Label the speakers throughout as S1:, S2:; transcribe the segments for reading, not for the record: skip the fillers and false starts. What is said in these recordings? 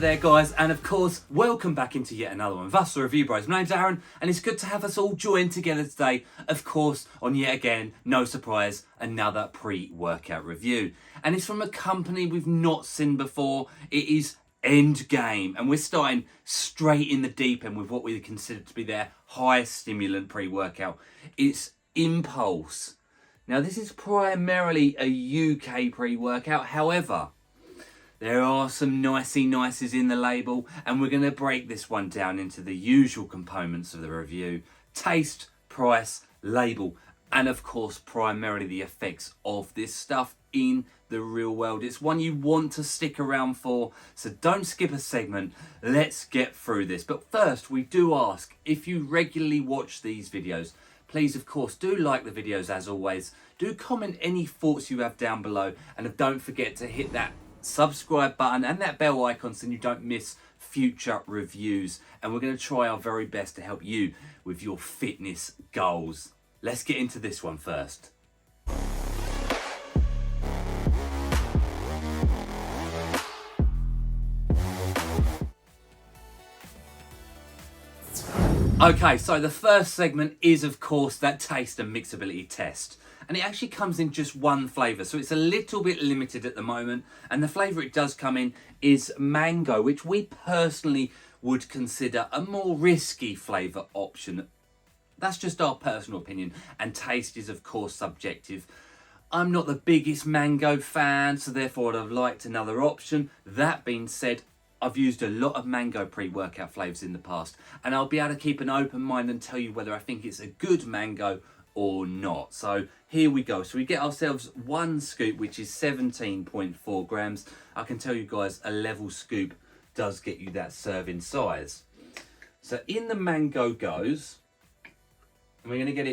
S1: there guys, and of course welcome back into yet another one of us, the Review Bros. My name's Aaron and it's good to have us all joined together today, of course, on yet again, no surprise, another pre-workout review. And it's from a company we've not seen before. It is Endgame, and we're starting straight in the deep end with what we consider to be their highest stimulant pre-workout. It's Impulse. Now this is primarily a UK pre-workout, however, there are some nicey-nices in the label, and we're going to break this one down into the usual components of the review: taste, price, label, and of course primarily the effects of this stuff in the real world. It's one you want to stick around for, so don't skip a segment. Let's get through this. But first, we do ask, if you regularly watch these videos, please of course do like the videos as always. Do comment any thoughts you have down below, and don't forget to hit that subscribe button and that bell icon so you don't miss future reviews. And we're going to try our very best to help you with your fitness goals. Let's get into this one first. Okay, so the first segment is of course that taste and mixability test. And it actually comes in just one flavour, so it's a little bit limited at the moment. And the flavour it does come in is mango, which we personally would consider a more risky flavour option. That's just our personal opinion, and taste is of course subjective. I'm not the biggest mango fan, so therefore I'd have liked another option. That being said, I've used a lot of mango pre-workout flavours in the past, and I'll be able to keep an open mind and tell you whether I think it's a good mango or not. So here we go. So we get ourselves one scoop, which is 17.4 grams. I can tell you guys, a level scoop does get you that serving size. So in the mango goes, and we're gonna get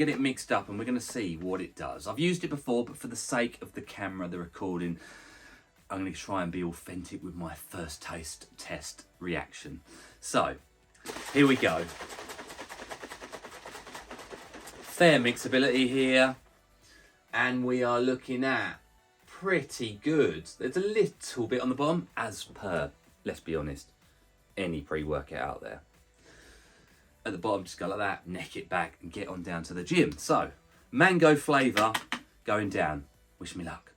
S1: it mixed up, and we're gonna see what it does. I've used it before, but for the sake of the camera, the recording, I'm gonna try and be authentic with my first taste test reaction. So here we go. Fair mixability here, and we are looking at pretty good. There's a little bit on the bottom, as per, let's be honest, any pre-workout out there. At the bottom, just go like that, neck it back and get on down to the gym. So mango flavour going down. Wish me luck.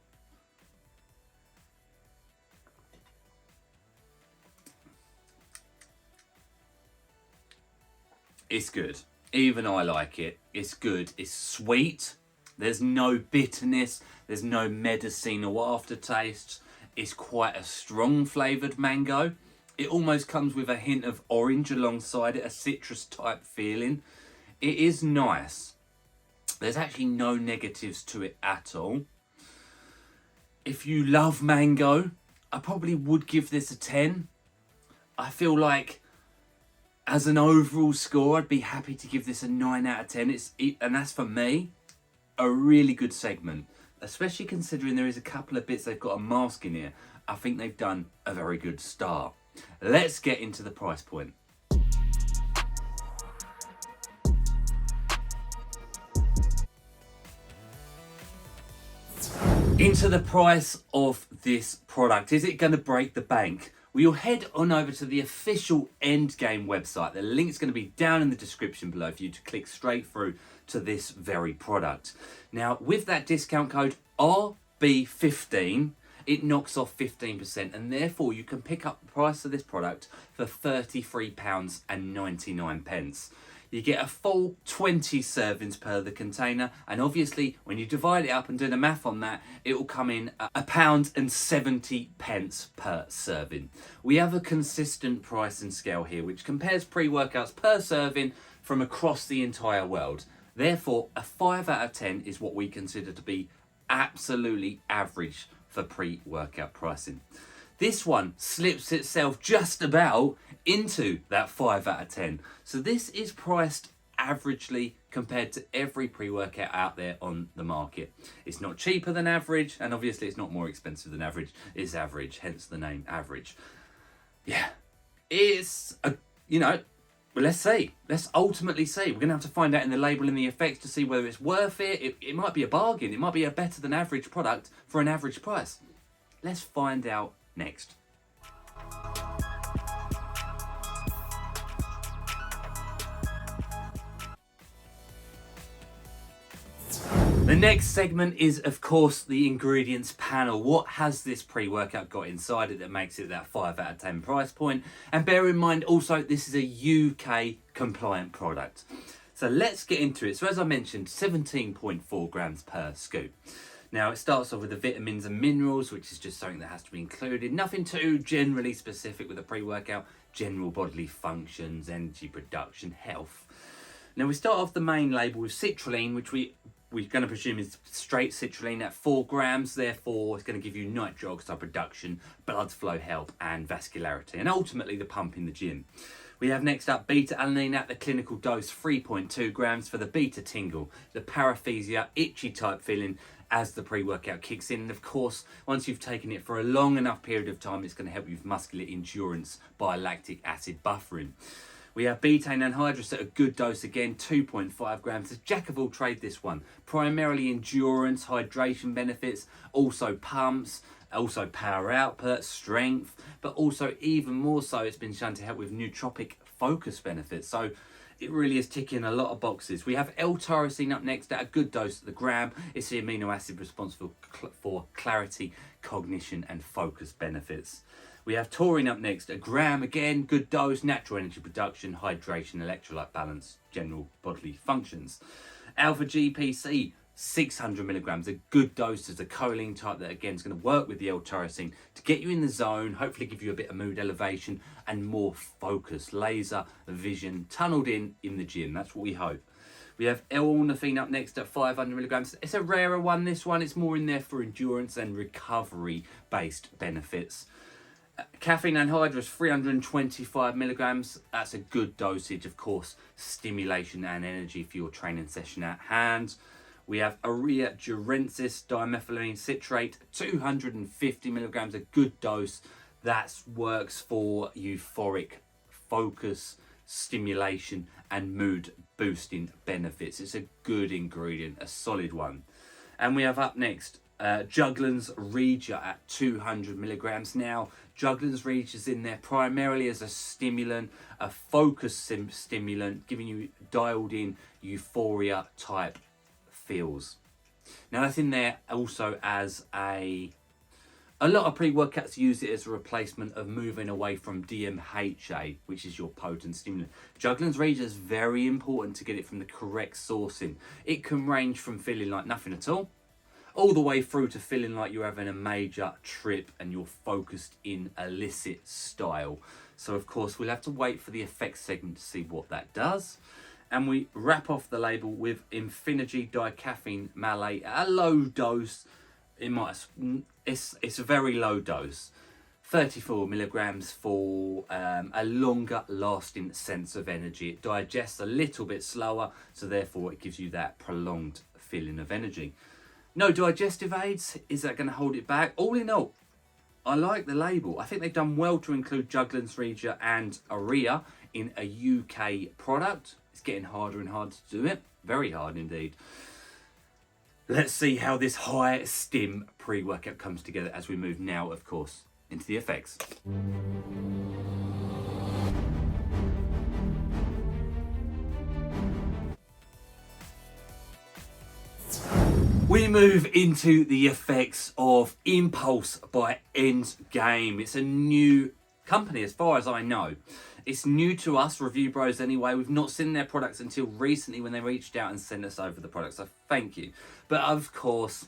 S1: It's good. Even I like it. It's good. It's sweet. There's no bitterness. There's no medicine or aftertaste. It's quite a strong flavoured mango. It almost comes with a hint of orange alongside it, a citrus type feeling. It is nice. There's actually no negatives to it at all. If you love mango, I probably would give this a 10. I feel like, as an overall score, I'd be happy to give this a 9 out of 10. And that's for me, a really good segment, especially considering there is a couple of bits they've got a mask in here. I think they've done a very good start. Let's get into the price point. Into the price of this product. Is it going to break the bank? We'll head on over to the official Endgame website. The link's going to be down in the description below for you to click straight through to this very product. Now, with that discount code RB15, it knocks off 15%, and therefore you can pick up the price of this product for £33.99. You get a full 20 servings per the container, and obviously when you divide it up and do the math on that, it will come in at £1.70 per serving. We have a consistent pricing scale here which compares pre-workouts per serving from across the entire world. Therefore, a 5 out of 10 is what we consider to be absolutely average for pre-workout pricing. This one slips itself just about into that 5 out of 10. So this is priced averagely compared to every pre-workout out there on the market. It's not cheaper than average, and obviously it's not more expensive than average. It's average, hence the name average. Yeah, it's a, well, let's see. Let's ultimately see. We're going to have to find out in the label and the effects to see whether it's worth it. It might be a bargain. It might be a better than average product for an average price. Let's find out next. The next segment is, of course, the ingredients panel. What has this pre-workout got inside it that makes it that 5 out of 10 price point? And bear in mind also, this is a UK compliant product. So let's get into it. So as I mentioned, 17.4 grams per scoop. Now it starts off with the vitamins and minerals, which is just something that has to be included. Nothing too generally specific with a pre-workout. General bodily functions, energy production, health. Now we start off the main label with citrulline, which we're going to presume is straight citrulline at 4 grams. Therefore, it's going to give you nitric oxide production, blood flow help, and vascularity, and ultimately the pump in the gym. We have next up beta-alanine at the clinical dose, 3.2 grams for the beta tingle, the paresthesia, itchy type feeling as the pre-workout kicks in. And of course, once you've taken it for a long enough period of time, it's going to help you with muscular endurance by lactic acid buffering. We have betaine anhydrous at a good dose again, 2.5 grams. It's jack of all trade, this one. Primarily endurance, hydration benefits, also pumps, also power output, strength, but also even more so, it's been shown to help with nootropic focus benefits. So it really is ticking a lot of boxes. We have L-tyrosine up next at a good dose at the gram. It's the amino acid responsible for clarity, cognition, and focus benefits. We have taurine up next, a gram again, good dose, natural energy production, hydration, electrolyte balance, general bodily functions. Alpha GPC, 600 milligrams, a good dose as a choline type that again is going to work with the L-tyrosine to get you in the zone, hopefully give you a bit of mood elevation and more focus, laser vision, tunneled in the gym. That's what we hope. We have L-ornithine up next at 500 milligrams. It's a rarer one, this one. It's more in there for endurance and recovery-based benefits. Caffeine anhydrous, 325 milligrams. That's a good dosage, of course, stimulation and energy for your training session at hand. We have Urea durensis dimethylamine citrate, 250 milligrams, a good dose. That works for euphoric focus, stimulation, and mood boosting benefits. It's a good ingredient, a solid one. And we have up next JUGLANS Regia at 200 milligrams. Now, JUGLANS Regia is in there primarily as a stimulant, a focus stimulant, giving you dialed in euphoria type feels. Now, that's in there also as a lot of pre-workouts use it as a replacement of moving away from DMHA, which is your potent stimulant. JUGLANS Regia is very important to get it from the correct sourcing. It can range from feeling like nothing at all the way through to feeling like you're having a major trip and you're focused in illicit style. So of course we'll have to wait for the effects segment to see what that does. And we wrap off the label with Infinergy dicaffeine malate at a low dose. It's a very low dose, 34 milligrams for a longer lasting sense of energy. It digests a little bit slower, so therefore it gives you that prolonged feeling of energy. No digestive aids, is that going to hold it back? All in all, I like the label. I think they've done well to include JUGLANS Regia and Urea in a UK product. It's getting harder and harder to do it. Very hard indeed. Let's see how this high stim pre-workout comes together as we move now, of course, into the effects. We move into the effects of Impulse by Endgame. It's a new company as far as I know. It's new to us, Review Bros anyway. We've not seen their products until recently when they reached out and sent us over the products, so thank you. But of course,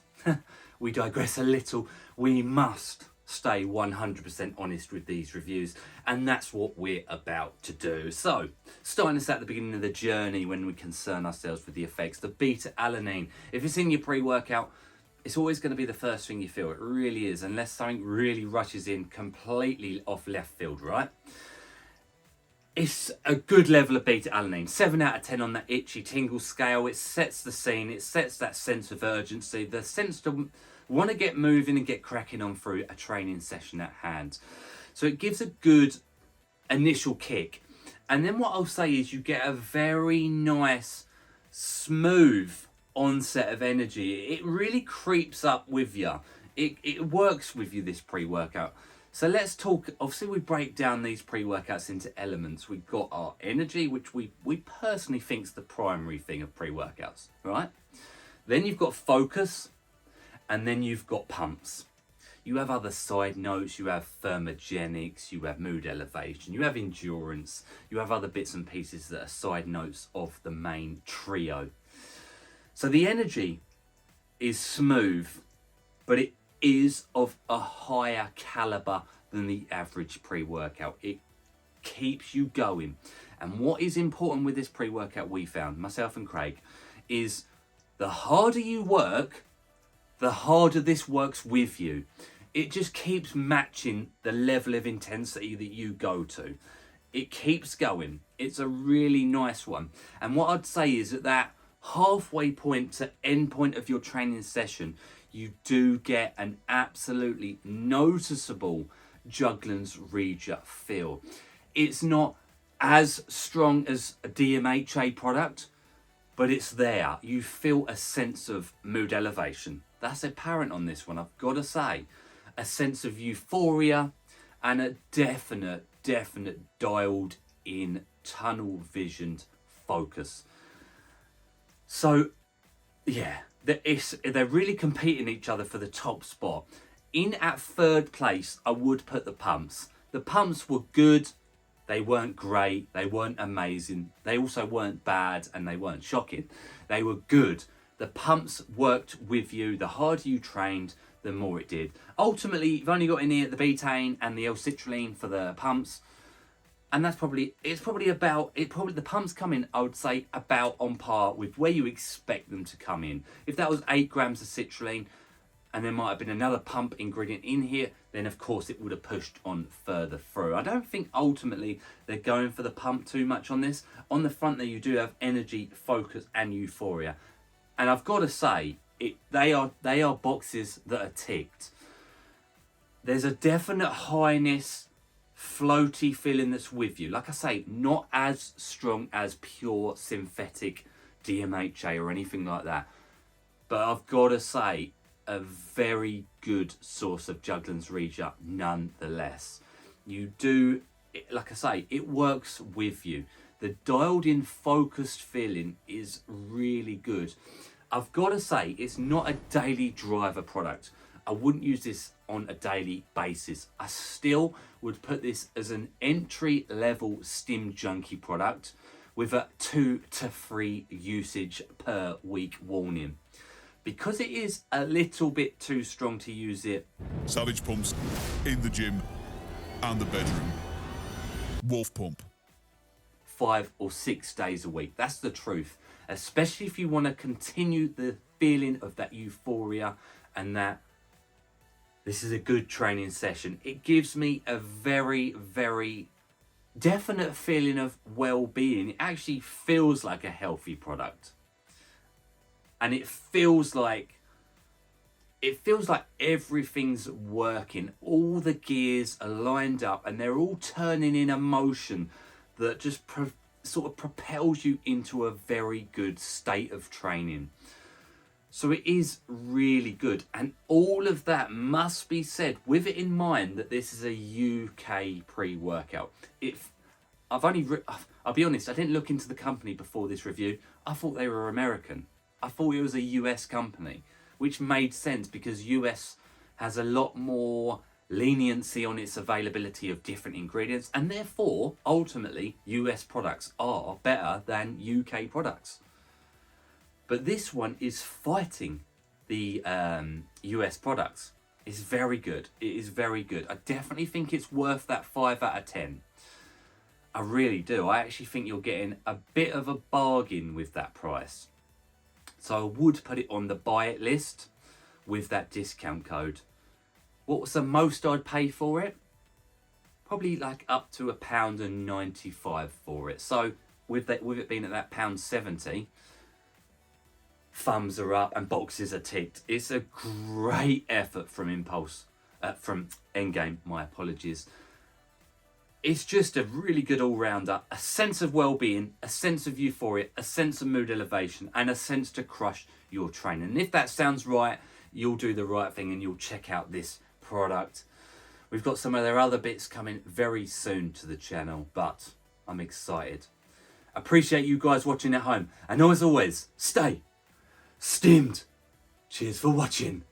S1: we digress a little. We must stay 100% honest with these reviews, and that's what we're about to do. So, starting us at the beginning of the journey when we concern ourselves with the effects, the beta-alanine. If it's in your pre-workout, it's always going to be the first thing you feel. It really is, unless something really rushes in completely off left field, right? It's a good level of beta-alanine, 7 out of 10 on that itchy tingle scale. It sets the scene, it sets that sense of urgency, the sense to want to get moving and get cracking on through a training session at hand. So it gives a good initial kick. And then what I'll say is you get a very nice, smooth onset of energy. It really creeps up with you. It works with you, this pre-workout. So let's talk, obviously we break down these pre-workouts into elements. We've got our energy, which we personally think is the primary thing of pre-workouts, right? Then you've got focus, and then you've got pumps. You have other side notes, you have thermogenics, you have mood elevation, you have endurance, you have other bits and pieces that are side notes of the main trio. So the energy is smooth, but it is of a higher caliber than the average pre-workout. It keeps you going. And what is important with this pre-workout, we found, myself and Craig, is the harder you work, the harder this works with you. It just keeps matching the level of intensity that you go to. It keeps going. It's a really nice one. And what I'd say is at that halfway point to end point of your training session, you do get an absolutely noticeable Juglans Regia feel. It's not as strong as a DMHA product, but it's there. You feel a sense of mood elevation. That's apparent on this one, I've got to say. A sense of euphoria and a definite dialed in tunnel visioned focus. So yeah, they're really competing each other for the top spot. In at third place, I would put the pumps. The pumps were good. They weren't great. They weren't amazing. They also weren't bad, and they weren't shocking. They were good. The pumps worked with you. The harder you trained, the more it did. Ultimately, you've only got in here the betaine and the L-citrulline for the pumps. And that's probably the pumps come in, I would say, about on par with where you expect them to come in. If that was 8 grams of citrulline and there might have been another pump ingredient in here, then of course it would have pushed on further through. I don't think ultimately they're going for the pump too much on this. On the front there you do have energy, focus and euphoria. And I've got to say, they are boxes that are ticked. There's a definite highness, floaty feeling that's with you. Like I say, not as strong as pure synthetic DMHA or anything like that. But I've got to say, a very good source of Juglans Regia nonetheless. You do, like I say, it works with you. The dialed in focused feeling is really good. I've got to say, it's not a daily driver product. I wouldn't use this on a daily basis. I still would put this as an entry level stim junkie product with a 2 to 3 usage per week warning. Because it is a little bit too strong to use it.
S2: Savage pumps in the gym and the bedroom. Wolf pump.
S1: 5 or 6 days a week. That's the truth. Especially if you want to continue the feeling of that euphoria and that this is a good training session. It gives me a very definite feeling of well-being. It actually feels like a healthy product. And it feels like everything's working. All the gears are lined up and they're all turning in a motion that just sort of propels you into a very good state of training. So it is really good. And all of that must be said with it in mind that this is a UK pre-workout. I'll be honest, I didn't look into the company before this review. I thought they were American. I thought it was a US company, which made sense because US has a lot more leniency on its availability of different ingredients, and therefore, ultimately, US products are better than UK products. But this one is fighting the US products. It's very good. It is very good. I definitely think it's worth that 5 out of 10. I really do. I actually think you're getting a bit of a bargain with that price. So I would put it on the buy it list with that discount code. What was the most I'd pay for it? Probably like up to £1.95 for it. So with it being at that £1.70, thumbs are up and boxes are ticked. It's a great effort from from Endgame, my apologies. It's just a really good all-rounder, a sense of well-being, a sense of euphoria, a sense of mood elevation, and a sense to crush your training. And if that sounds right, you'll do the right thing and you'll check out this product. We've got some of their other bits coming very soon to the channel, but I'm excited. Appreciate you guys watching at home. And as always, stay stimmed. Cheers for watching.